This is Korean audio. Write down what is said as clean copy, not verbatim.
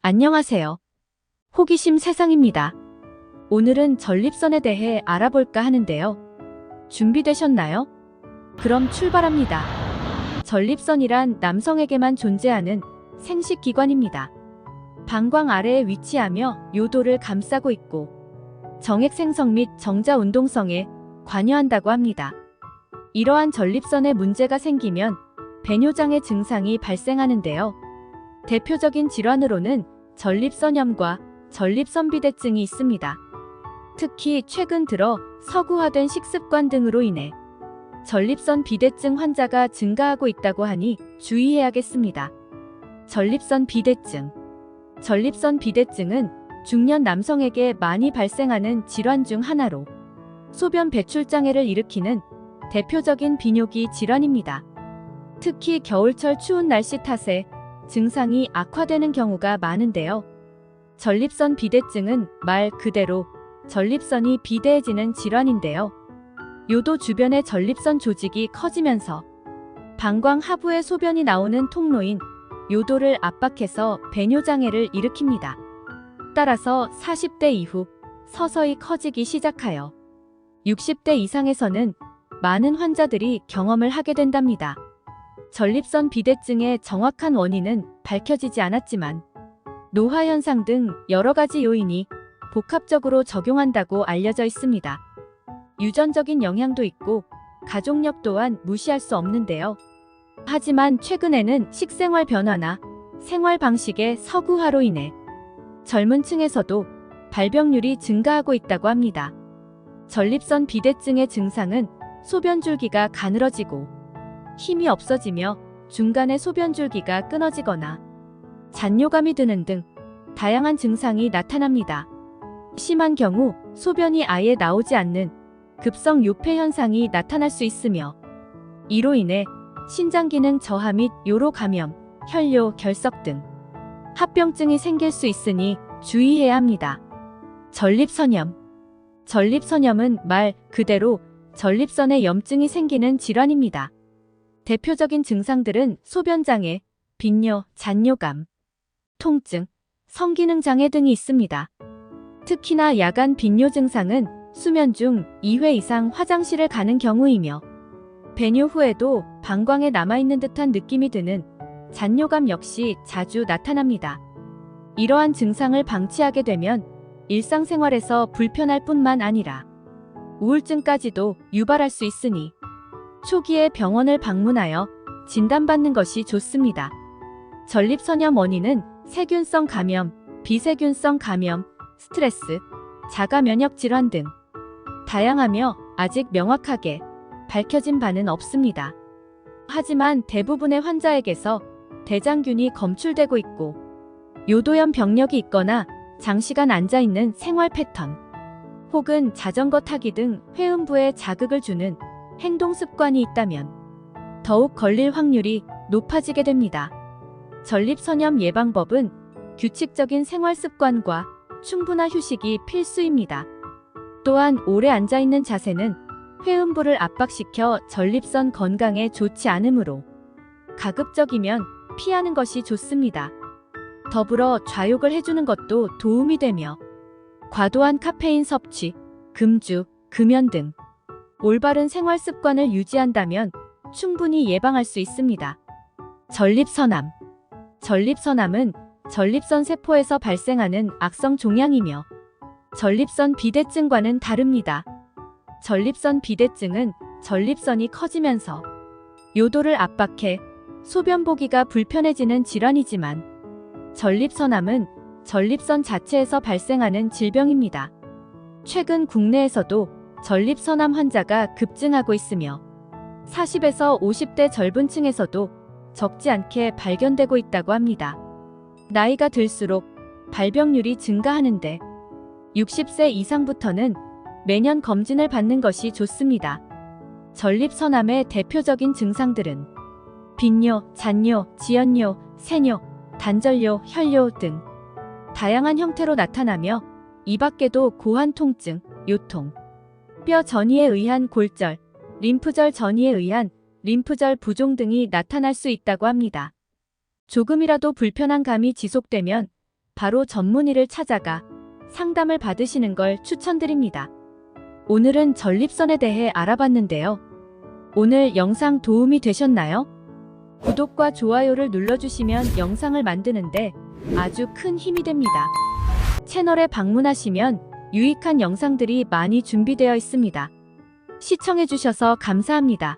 안녕하세요. 호기심 세상입니다. 오늘은 전립선에 대해 알아볼까 하는데요. 준비되셨나요? 그럼 출발합니다. 전립선이란 남성에게만 존재하는 생식기관입니다. 방광 아래에 위치하며 요도를 감싸고 있고 정액 생성 및 정자 운동성에 관여한다고 합니다. 이러한 전립선에 문제가 생기면 배뇨장애 증상이 발생하는데요. 대표적인 질환으로는 전립선염과 전립선비대증이 있습니다. 특히 최근 들어 서구화된 식습관 등으로 인해 전립선 비대증 환자가 증가하고 있다고 하니 주의해야겠습니다. 전립선 비대증. 전립선 비대증은 중년 남성에게 많이 발생하는 질환 중 하나로 소변 배출 장애를 일으키는 대표적인 비뇨기 질환입니다. 특히 겨울철 추운 날씨 탓에 증상이 악화되는 경우가 많은데요. 전립선 비대증은 말 그대로 전립선이 비대해지는 질환인데요. 요도 주변의 전립선 조직이 커지면서 방광 하부의 소변이 나오는 통로인 요도를 압박해서 배뇨장애를 일으킵니다. 따라서 40대 이후 서서히 커지기 시작하여 60대 이상에서는 많은 환자들이 경험을 하게 된답니다. 전립선 비대증의 정확한 원인은 밝혀지지 않았지만 노화 현상 등 여러 가지 요인이 복합적으로 적용한다고 알려져 있습니다. 유전적인 영향도 있고 가족력 또한 무시할 수 없는데요. 하지만 최근에는 식생활 변화나 생활 방식의 서구화로 인해 젊은 층에서도 발병률이 증가하고 있다고 합니다. 전립선 비대증의 증상은 소변줄기가 가늘어지고 힘이 없어지며 중간에 소변줄기가 끊어지거나 잔뇨감이 드는 등 다양한 증상이 나타납니다. 심한 경우 소변이 아예 나오지 않는 급성 요폐 현상이 나타날 수 있으며 이로 인해 신장 기능 저하 및 요로 감염, 혈뇨, 결석 등 합병증이 생길 수 있으니 주의해야 합니다. 전립선염. 전립선염은 말 그대로 전립선에 염증이 생기는 질환입니다. 대표적인 증상들은 소변장애, 빈뇨, 잔뇨감, 통증, 성기능장애 등이 있습니다. 특히나 야간 빈뇨 증상은 수면 중 2회 이상 화장실을 가는 경우이며 배뇨 후에도 방광에 남아있는 듯한 느낌이 드는 잔뇨감 역시 자주 나타납니다. 이러한 증상을 방치하게 되면 일상생활에서 불편할 뿐만 아니라 우울증까지도 유발할 수 있으니 초기에 병원을 방문하여 진단받는 것이 좋습니다. 전립선염 원인은 세균성 감염, 비세균성 감염, 스트레스, 자가 면역 질환 등 다양하며 아직 명확하게 밝혀진 바는 없습니다. 하지만 대부분의 환자에게서 대장균이 검출되고 있고 요도염 병력이 있거나 장시간 앉아있는 생활 패턴 혹은 자전거 타기 등 회음부에 자극을 주는 행동 습관이 있다면 더욱 걸릴 확률이 높아지게 됩니다. 전립선염 예방법은 규칙적인 생활 습관과 충분한 휴식이 필수입니다. 또한 오래 앉아있는 자세는 회음부를 압박시켜 전립선 건강에 좋지 않으므로 가급적이면 피하는 것이 좋습니다. 더불어 좌욕을 해주는 것도 도움이 되며 과도한 카페인 섭취, 금주, 금연 등 올바른 생활 습관을 유지한다면 충분히 예방할 수 있습니다. 전립선암. 전립선암은 전립선 세포에서 발생하는 악성 종양이며 전립선 비대증과는 다릅니다. 전립선 비대증은 전립선이 커지면서 요도를 압박해 소변 보기가 불편해지는 질환이지만 전립선암은 전립선 자체에서 발생하는 질병입니다. 최근 국내에서도 전립선암 환자가 급증하고 있으며 40에서 50대 젊은 층에서도 적지 않게 발견되고 있다고 합니다. 나이가 들수록 발병률이 증가하는데 60세 이상부터는 매년 검진을 받는 것이 좋습니다. 전립선암의 대표적인 증상들은 빈뇨, 잔뇨, 지연뇨, 세뇨, 단전뇨, 혈뇨 등 다양한 형태로 나타나며 이 밖에도 고환 통증, 요통, 뼈 전이에 의한 골절, 림프절 전이에 의한 림프절 부종 등이 나타날 수 있다고 합니다. 조금이라도 불편한 감이 지속되면 바로 전문의를 찾아가 상담을 받으시는 걸 추천드립니다. 오늘은 전립선에 대해 알아봤는데요. 오늘 영상 도움이 되셨나요? 구독과 좋아요를 눌러주시면 영상을 만드는데 아주 큰 힘이 됩니다. 채널에 방문하시면 유익한 영상들이 많이 준비되어 있습니다. 시청해주셔서 감사합니다.